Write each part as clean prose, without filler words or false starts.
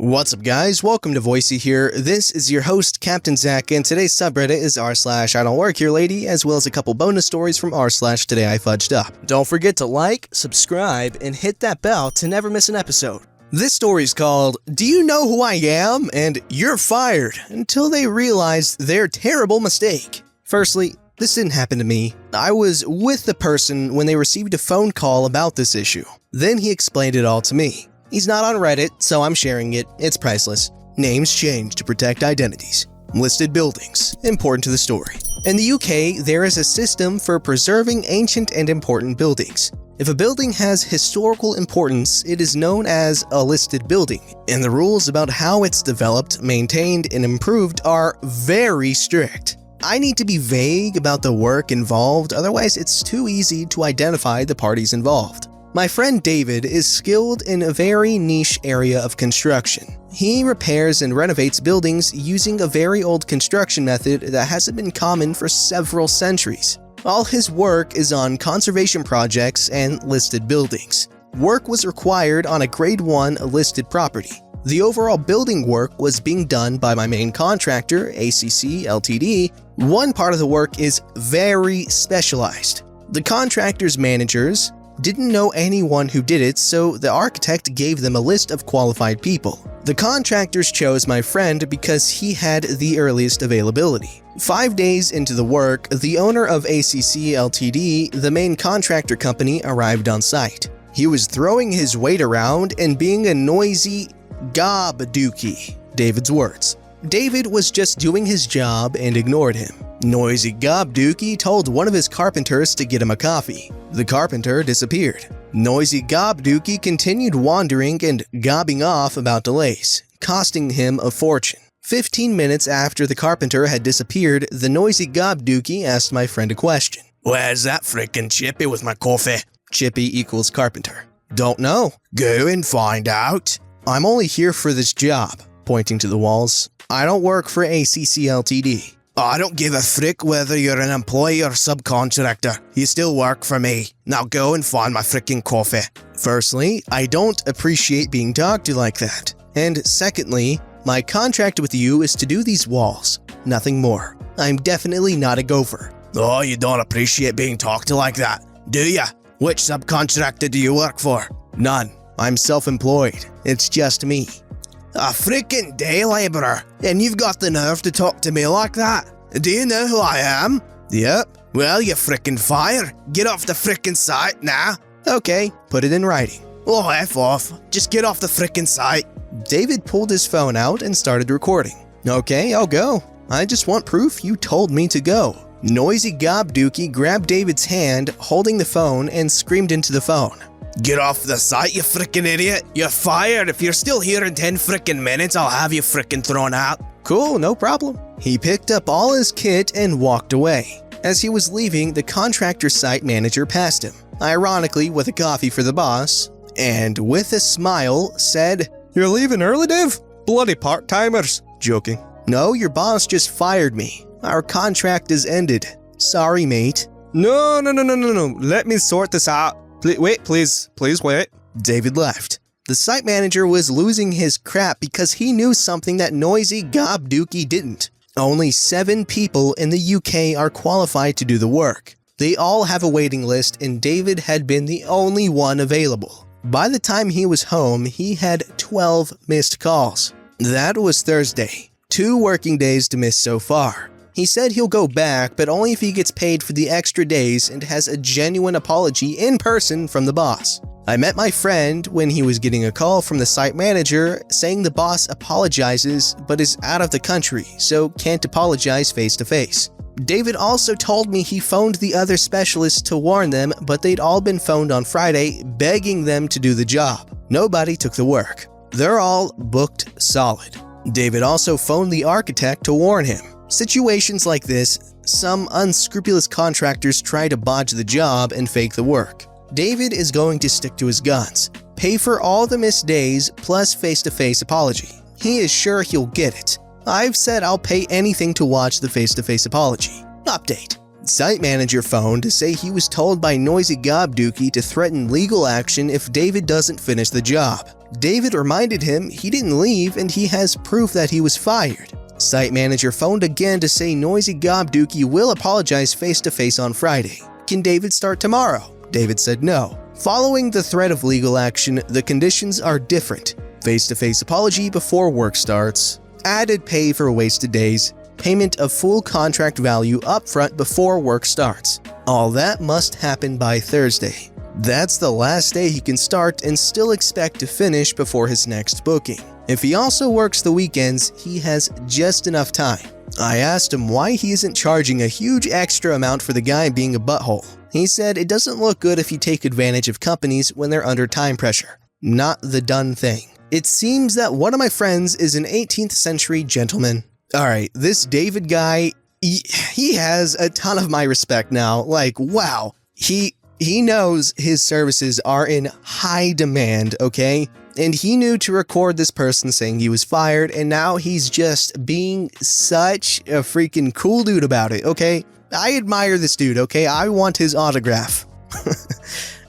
What's up guys, welcome to Voicey here. This is your host Captain Zach, and today's subreddit is r/IDontWorkHereLady, as well as a couple bonus stories from r/Today I Fudged Up. Don't forget to like, subscribe, and hit that bell to never miss an episode. This story is called, Do You Know Who I Am? And You're Fired, until they realized their terrible mistake. Firstly, this didn't happen to me. I was with the person when they received a phone call about this issue. Then he explained it all to me. He's not on Reddit, so I'm sharing it. It's priceless. Names changed to protect identities. Listed buildings, important to the story. In the UK, there is a system for preserving ancient and important buildings. If a building has historical importance, it is known as a listed building, and the rules about how it's developed, maintained, and improved are very strict. I need to be vague about the work involved, otherwise it's too easy to identify the parties involved. My friend David is skilled in a very niche area of construction. He repairs and renovates buildings using a very old construction method that hasn't been common for several centuries. All his work is on conservation projects and listed buildings. Work was required on a Grade 1 listed property. The overall building work was being done by my main contractor, ACC Ltd. One part of the work is very specialized. The contractor's managers didn't know anyone who did it, so the architect gave them a list of qualified people. The contractors chose my friend because he had the earliest availability. 5 days into the work, the owner of ACC Ltd., the main contractor company, arrived on site. He was throwing his weight around and being a noisy gobdookie, David's words. David was just doing his job and ignored him. Noisy gobdookie told one of his carpenters to get him a coffee. The carpenter disappeared. Noisy gobdookie continued wandering and gobbing off about delays, costing him a fortune. 15 minutes after the carpenter had disappeared, the noisy gobdookie asked my friend a question. Where's that frickin' Chippy with my coffee? Chippy equals carpenter. Don't know. Go and find out. I'm only here for this job, pointing to the walls. I don't work for ACC Ltd. I don't give a frick whether you're an employee or subcontractor. You still work for me. Now go and find my frickin' coffee. Firstly, I don't appreciate being talked to like that. And secondly, my contract with you is to do these walls. Nothing more. I'm definitely not a gopher. Oh, you don't appreciate being talked to like that, do ya? Which subcontractor do you work for? None. I'm self-employed. It's just me. A frickin' day laborer, and you've got the nerve to talk to me like that? Do you know who I am? Yep. Well, you frickin' fire. Get off the frickin' site now. Okay, put it in writing. Oh, F off. Just get off the frickin' site. David pulled his phone out and started recording. Okay, I'll go. I just want proof you told me to go. Noisy gobdookie grabbed David's hand, holding the phone, and screamed into the phone. Get off the site, you frickin' idiot. You're fired. If you're still here in 10 frickin' minutes, I'll have you frickin' thrown out. Cool, no problem. He picked up all his kit and walked away. As he was leaving, the contractor site manager passed him, ironically with a coffee for the boss, and with a smile said, You're leaving early, Dave? Bloody part-timers. Joking. No, your boss just fired me. Our contract is ended. Sorry, mate. No. Let me sort this out. Wait, please wait. David left. The site manager was losing his crap because he knew something that noisy gobdookie didn't. Only 7 people in the UK are qualified to do the work. They all have a waiting list, and David had been the only one available. By the time he was home, he had 12 missed calls. That was Thursday. 2 working days to miss so far. He said he'll go back, but only if he gets paid for the extra days and has a genuine apology in person from the boss. I met my friend when he was getting a call from the site manager saying the boss apologizes but is out of the country, so can't apologize face to face. David also told me he phoned the other specialists to warn them, but they'd all been phoned on Friday, begging them to do the job. Nobody took the work. They're all booked solid. David also phoned the architect to warn him. Situations like this, some unscrupulous contractors try to bodge the job and fake the work. David is going to stick to his guns. Pay for all the missed days plus face-to-face apology. He is sure he'll get it. I've said I'll pay anything to watch the face-to-face apology. Update. Site manager phoned to say he was told by Noisy Gobdookie to threaten legal action if David doesn't finish the job. David reminded him he didn't leave and he has proof that he was fired. Site manager phoned again to say Noisy Gobdookie will apologize face-to-face on Friday. Can David start tomorrow? David said no. Following the threat of legal action, the conditions are different. Face-to-face apology before work starts, added pay for wasted days, payment of full contract value upfront before work starts. All that must happen by Thursday. That's the last day he can start and still expect to finish before his next booking. If he also works the weekends, he has just enough time. I asked him why he isn't charging a huge extra amount for the guy being a butthole. He said it doesn't look good if you take advantage of companies when they're under time pressure. Not the done thing. It seems that one of my friends is an 18th century gentleman. Alright, this David guy, he has a ton of my respect now. Like, wow. He knows his services are in high demand, okay? And he knew to record this person saying he was fired, and now he's just being such a freaking cool dude about it, okay? I admire this dude, okay? I want his autograph.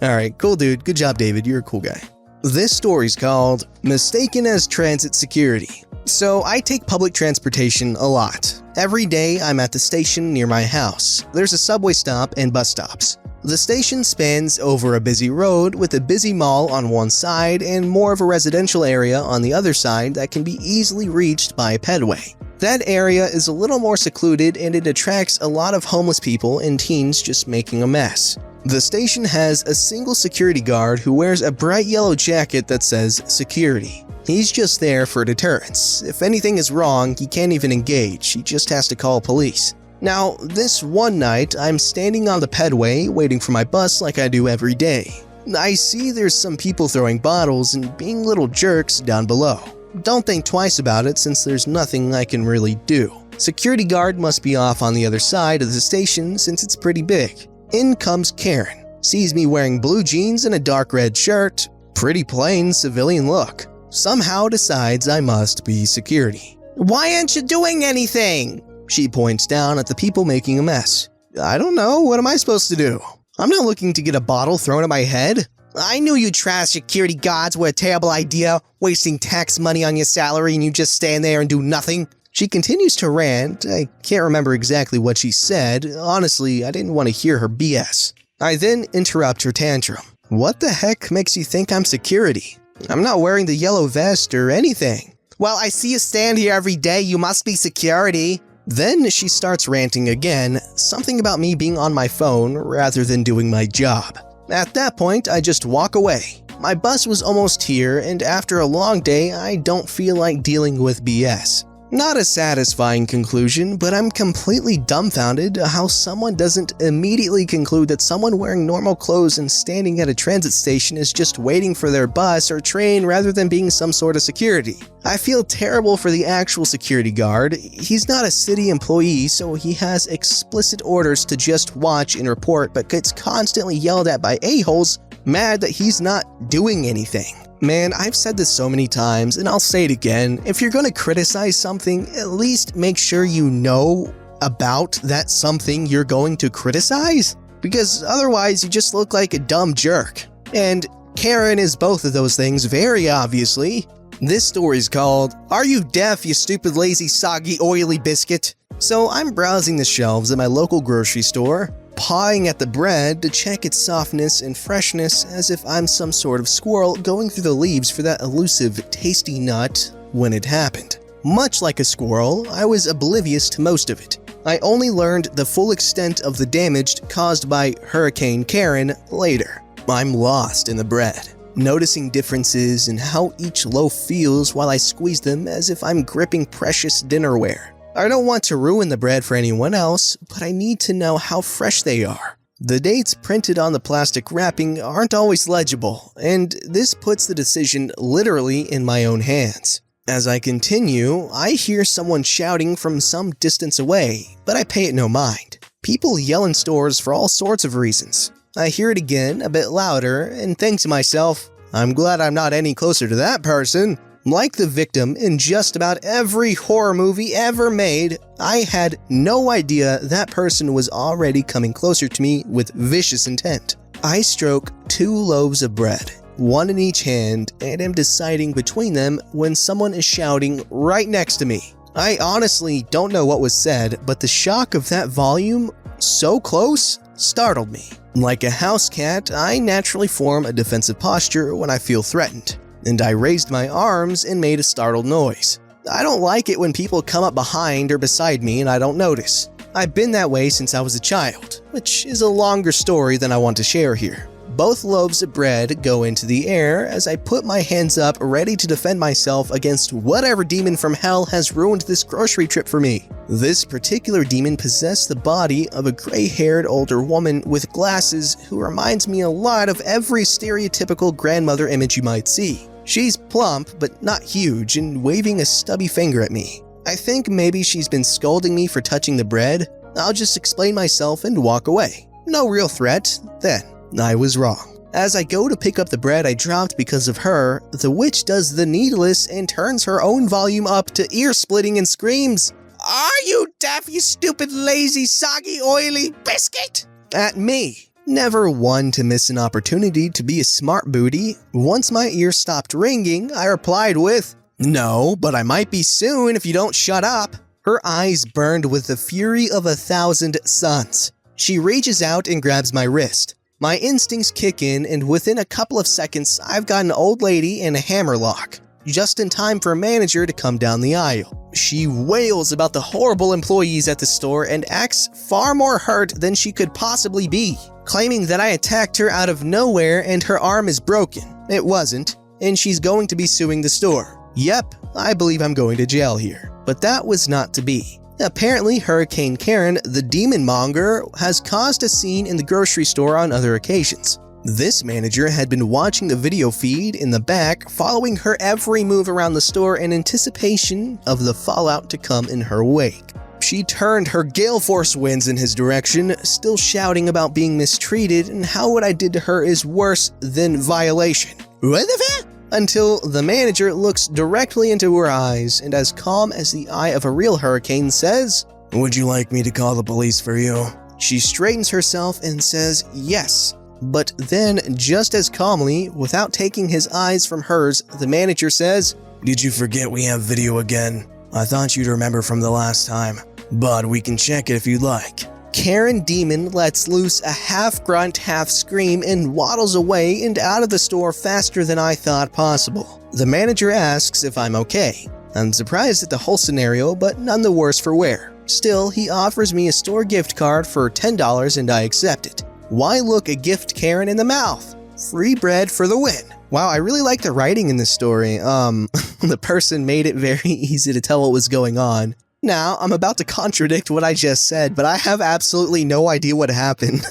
Alright, cool dude. Good job, David. You're a cool guy. This story's called Mistaken as Transit Security. So I take public transportation a lot. Every day I'm at the station near my house. There's a subway stop and bus stops. The station spans over a busy road with a busy mall on one side and more of a residential area on the other side that can be easily reached by a pedway. That area is a little more secluded and it attracts a lot of homeless people and teens just making a mess. The station has a single security guard who wears a bright yellow jacket that says security. He's just there for deterrence. If anything is wrong, he can't even engage, he just has to call police. Now, this one night, I'm standing on the pedway waiting for my bus like I do every day. I see there's some people throwing bottles and being little jerks down below. Don't think twice about it since there's nothing I can really do. Security guard must be off on the other side of the station since it's pretty big. In comes Karen, sees me wearing blue jeans and a dark red shirt, pretty plain civilian look. Somehow decides I must be security. "Why aren't you doing anything?" She points down at the people making a mess. "I don't know, what am I supposed to do? I'm not looking to get a bottle thrown at my head." "I knew you trash security guards were a terrible idea, wasting tax money on your salary and you just stand there and do nothing." She continues to rant. I can't remember exactly what she said. Honestly, I didn't want to hear her BS. I then interrupt her tantrum. "What the heck makes you think I'm security? I'm not wearing the yellow vest or anything." "Well, I see you stand here every day, you must be security." Then she starts ranting again, something about me being on my phone rather than doing my job. At that point, I just walk away. My bus was almost here, and after a long day, I don't feel like dealing with BS. Not a satisfying conclusion, but I'm completely dumbfounded how someone doesn't immediately conclude that someone wearing normal clothes and standing at a transit station is just waiting for their bus or train rather than being some sort of security. I feel terrible for the actual security guard. He's not a city employee, so he has explicit orders to just watch and report, but gets constantly yelled at by a-holes mad that he's not doing anything. Man, I've said this so many times, and I'll say it again. If you're gonna criticize something, at least make sure you know about that something you're going to criticize, because otherwise you just look like a dumb jerk. And Karen is both of those things, very obviously. This story's called, "Are You Deaf, You Stupid Lazy Soggy Oily Biscuit?" So I'm browsing the shelves at my local grocery store, pawing at the bread to check its softness and freshness as if I'm some sort of squirrel going through the leaves for that elusive, tasty nut when it happened. Much like a squirrel, I was oblivious to most of it. I only learned the full extent of the damage caused by Hurricane Karen later. I'm lost in the bread, noticing differences in how each loaf feels while I squeeze them as if I'm gripping precious dinnerware. I don't want to ruin the bread for anyone else, but I need to know how fresh they are. The dates printed on the plastic wrapping aren't always legible, and this puts the decision literally in my own hands. As I continue, I hear someone shouting from some distance away, but I pay it no mind. People yell in stores for all sorts of reasons. I hear it again, a bit louder, and think to myself, I'm glad I'm not any closer to that person. Like the victim in just about every horror movie ever made, I had no idea that person was already coming closer to me with vicious intent. I stroke 2 loaves of bread, one in each hand, and am deciding between them when someone is shouting right next to me. I honestly don't know what was said, but the shock of that volume, so close, startled me. Like a house cat, I naturally form a defensive posture when I feel threatened, and I raised my arms and made a startled noise. I don't like it when people come up behind or beside me and I don't notice. I've been that way since I was a child, which is a longer story than I want to share here. Both loaves of bread go into the air as I put my hands up ready to defend myself against whatever demon from hell has ruined this grocery trip for me. This particular demon possessed the body of a gray-haired older woman with glasses who reminds me a lot of every stereotypical grandmother image you might see. She's plump but not huge and waving a stubby finger at me. I think maybe she's been scolding me for touching the bread. I'll just explain myself and walk away. No real threat, then. I was wrong. As I go to pick up the bread I dropped because of her, the witch does the needless and turns her own volume up to ear-splitting and screams, "Are you deaf, you stupid, lazy, soggy, oily biscuit?" at me. Never one to miss an opportunity to be a smart booty. Once my ears stopped ringing, I replied with, "No, but I might be soon if you don't shut up." Her eyes burned with the fury of 1,000 suns. She reaches out and grabs my wrist. My instincts kick in, and within a couple of seconds, I've got an old lady in a hammerlock, just in time for a manager to come down the aisle. She wails about the horrible employees at the store and acts far more hurt than she could possibly be, claiming that I attacked her out of nowhere and her arm is broken. It wasn't, and she's going to be suing the store. Yep, I believe I'm going to jail here. But that was not to be. Apparently, Hurricane Karen, the demon monger, has caused a scene in the grocery store on other occasions. This manager had been watching the video feed in the back, following her every move around the store in anticipation of the fallout to come in her wake. She turned her gale force winds in his direction, still shouting about being mistreated and how what I did to her is worse than violation. What the fuck? Until the manager looks directly into her eyes and, as calm as the eye of a real hurricane, says, "Would you like me to call the police for you?" She straightens herself and says yes, but then, just as calmly, without taking his eyes from hers, the manager says, "Did you forget we have video again? I thought you'd remember from the last time, but we can check it if you'd like." Karen Demon lets loose a half grunt, half scream and waddles away and out of the store faster than I thought possible. The manager asks if I'm okay. I'm surprised at the whole scenario, but none the worse for wear. Still, he offers me a store gift card for $10 and I accept it. Why look a gift Karen in the mouth? Free bread for the win. Wow, I really like the writing in this story. The person made it very easy to tell what was going on. Now, I'm about to contradict what I just said, but I have absolutely no idea what happened.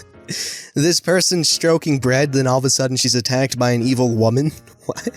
This person's stroking bread, then all of a sudden she's attacked by an evil woman? What?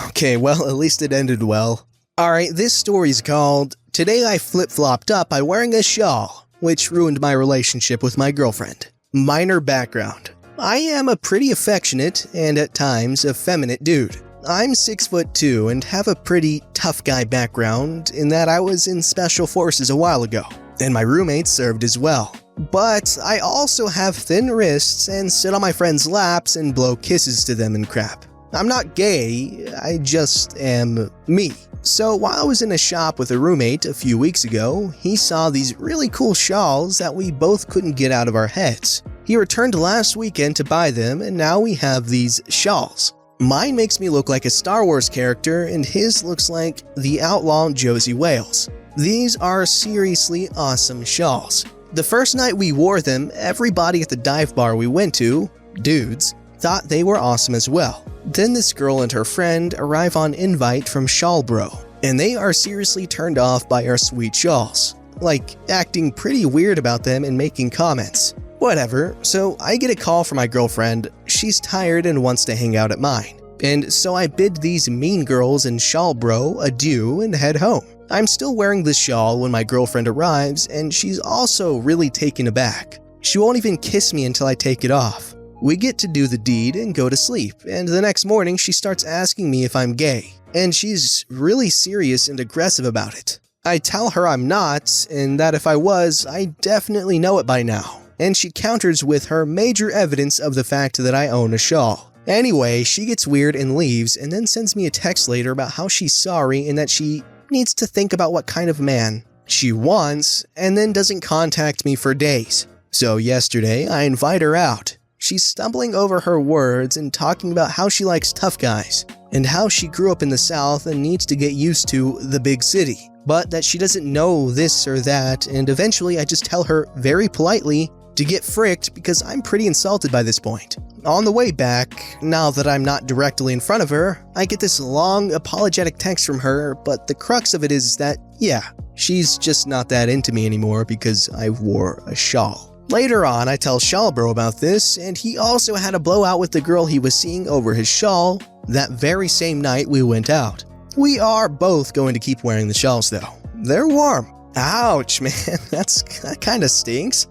Okay, well, at least it ended well. Alright, this story's called "Today I Flip-Flopped Up by Wearing a Shawl, which ruined my relationship with my girlfriend." Minor background. I am a pretty affectionate, and at times, effeminate dude. I'm 6'2" and have a pretty tough guy background in that I was in special forces a while ago, and my roommates served as well. But I also have thin wrists and sit on my friends' laps and blow kisses to them and crap. I'm not gay, I just am me. So while I was in a shop with a roommate a few weeks ago, he saw these really cool shawls that we both couldn't get out of our heads. He returned last weekend to buy them, and now we have these shawls. Mine makes me look like a Star Wars character, and his looks like the outlaw Josie Wales. These are seriously awesome shawls. The first night we wore them, everybody at the dive bar we went to, dudes, thought they were awesome as well. Then this girl and her friend arrive on invite from Shawl Bro, and they are seriously turned off by our sweet shawls, like acting pretty weird about them and making comments. Whatever, so I get a call from my girlfriend. She's tired and wants to hang out at mine. And so I bid these mean girls and Shawl Bro adieu and head home. I'm still wearing the shawl when my girlfriend arrives, and she's also really taken aback. She won't even kiss me until I take it off. We get to do the deed and go to sleep, and the next morning she starts asking me if I'm gay. and she's really serious and aggressive about it. I tell her I'm not, and that if I was, I definitely know it by now. And she counters with her major evidence of the fact that I own a shawl. Anyway, she gets weird and leaves, and then sends me a text later about how she's sorry and that she needs to think about what kind of man she wants, and then doesn't contact me for days. So yesterday, I invite her out. She's stumbling over her words and talking about how she likes tough guys, and how she grew up in the South and needs to get used to the big city, but that she doesn't know this or that, and eventually I just tell her very politely to get fricked because I'm pretty insulted by this point. On the way back, now that I'm not directly in front of her, I get this long apologetic text from her, but the crux of it is that, yeah, she's just not that into me anymore because I wore a shawl. Later on, I tell Shawlbro about this, and he also had a blowout with the girl he was seeing over his shawl that very same night we went out. We are both going to keep wearing the shawls though. They're warm. Ouch, man, that kind of stinks.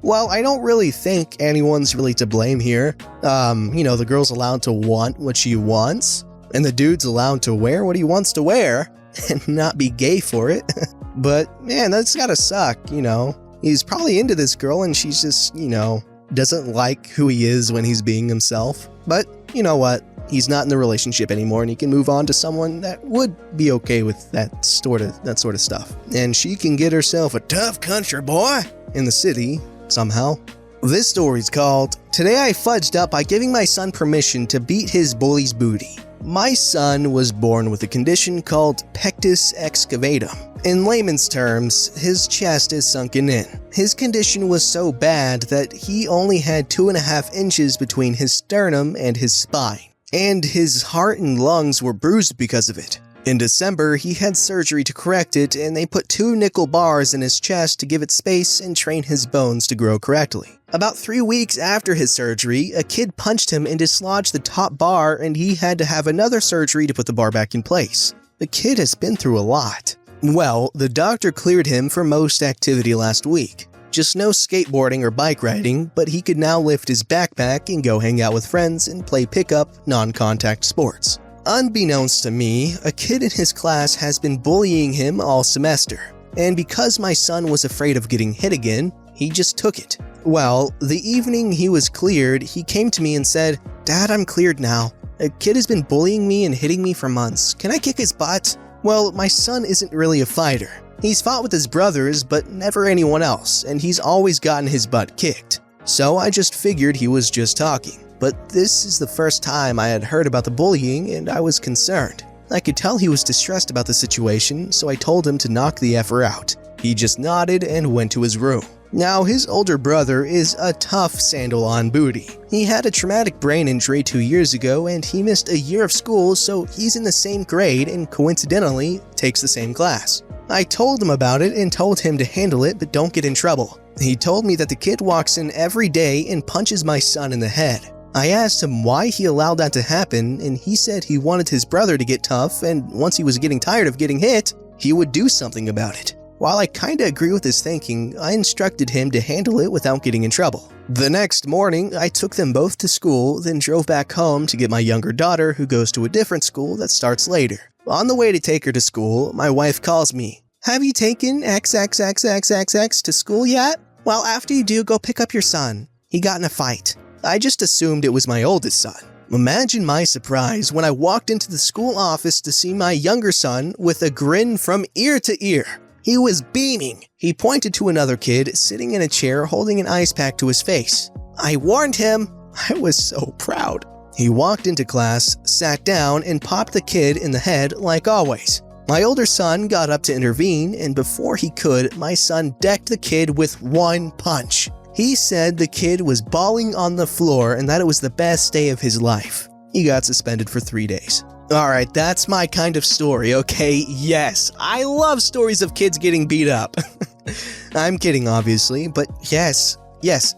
Well, I don't really think anyone's really to blame here. The girl's allowed to want what she wants, and the dude's allowed to wear what he wants to wear, and not be gay for it. But, man, that's gotta suck, He's probably into this girl, and she's just, doesn't like who he is when he's being himself. But, you know what? He's not in the relationship anymore, and he can move on to someone that would be okay with that sort of stuff. And she can get herself a tough country boy in the city, somehow. This story's called, "Today I Fudged Up by Giving My Son Permission to Beat His Bully's Booty." My son was born with a condition called pectus excavatum. In layman's terms, his chest is sunken in. His condition was so bad that he only had 2.5 inches between his sternum and his spine, and his heart and lungs were bruised because of it. In December, he had surgery to correct it, and they put 2 nickel bars in his chest to give it space and train his bones to grow correctly. About 3 weeks after his surgery, a kid punched him and dislodged the top bar, and he had to have another surgery to put the bar back in place. The kid has been through a lot. Well, the doctor cleared him for most activity last week. Just no skateboarding or bike riding, but he could now lift his backpack and go hang out with friends and play pickup, non-contact sports. Unbeknownst to me, a kid in his class has been bullying him all semester, and because my son was afraid of getting hit again, he just took it. Well, the evening he was cleared, he came to me and said, "Dad, I'm cleared now. A kid has been bullying me and hitting me for months. Can I kick his butt?" Well, my son isn't really a fighter. He's fought with his brothers, but never anyone else, and he's always gotten his butt kicked. So I just figured he was just talking. But this is the first time I had heard about the bullying, and I was concerned. I could tell he was distressed about the situation, so I told him to knock the effer out. He just nodded and went to his room. Now, his older brother is a tough sandal-on booty. He had a traumatic brain injury 2 years ago, and he missed a year of school, so he's in the same grade and coincidentally takes the same class. I told him about it and told him to handle it, but don't get in trouble. He told me that the kid walks in every day and punches my son in the head. I asked him why he allowed that to happen, and he said he wanted his brother to get tough, and once he was getting tired of getting hit, he would do something about it. While I kinda agree with his thinking, I instructed him to handle it without getting in trouble. The next morning, I took them both to school, then drove back home to get my younger daughter, who goes to a different school that starts later. On the way to take her to school, my wife calls me. "Have you taken XXXXXX to school yet? Well, after you do, go pick up your son. He got in a fight." I just assumed it was my oldest son. Imagine my surprise when I walked into the school office to see my younger son with a grin from ear to ear. He was beaming. He pointed to another kid sitting in a chair holding an ice pack to his face. I warned him. I was so proud. He walked into class, sat down, and popped the kid in the head like always. My older son got up to intervene, and before he could, my son decked the kid with one punch. He said the kid was bawling on the floor and that it was the best day of his life. He got suspended for 3 days. Alright, that's my kind of story, okay? Yes, I love stories of kids getting beat up. I'm kidding, obviously, but yes,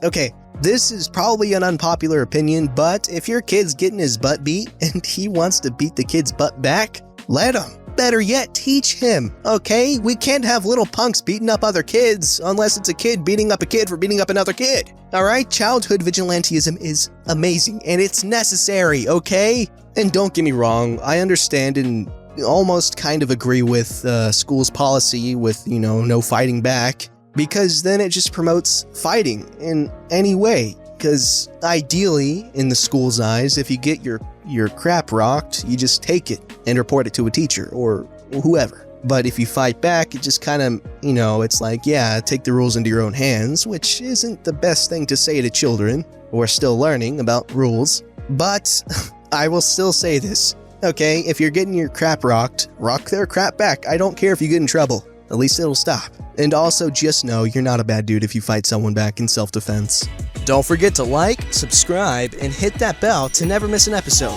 okay. This is probably an unpopular opinion, but if your kid's getting his butt beat and he wants to beat the kid's butt back, let him. Better yet, teach him, okay? We can't have little punks beating up other kids unless it's a kid beating up a kid for beating up another kid. Alright, childhood vigilantism is amazing and it's necessary, okay? And don't get me wrong, I understand and almost kind of agree with school's policy with, no fighting back, because then it just promotes fighting in any way. Because ideally, in the school's eyes, if you get your crap rocked, you just take it and report it to a teacher or whoever. But if you fight back, it just kind of, it's like, yeah, take the rules into your own hands, which isn't the best thing to say to children who are still learning about rules. But I will still say this, okay? If you're getting your crap rocked, rock their crap back. I don't care if you get in trouble. At least it'll stop. And also just know you're not a bad dude if you fight someone back in self-defense. Don't forget to like, subscribe, and hit that bell to never miss an episode.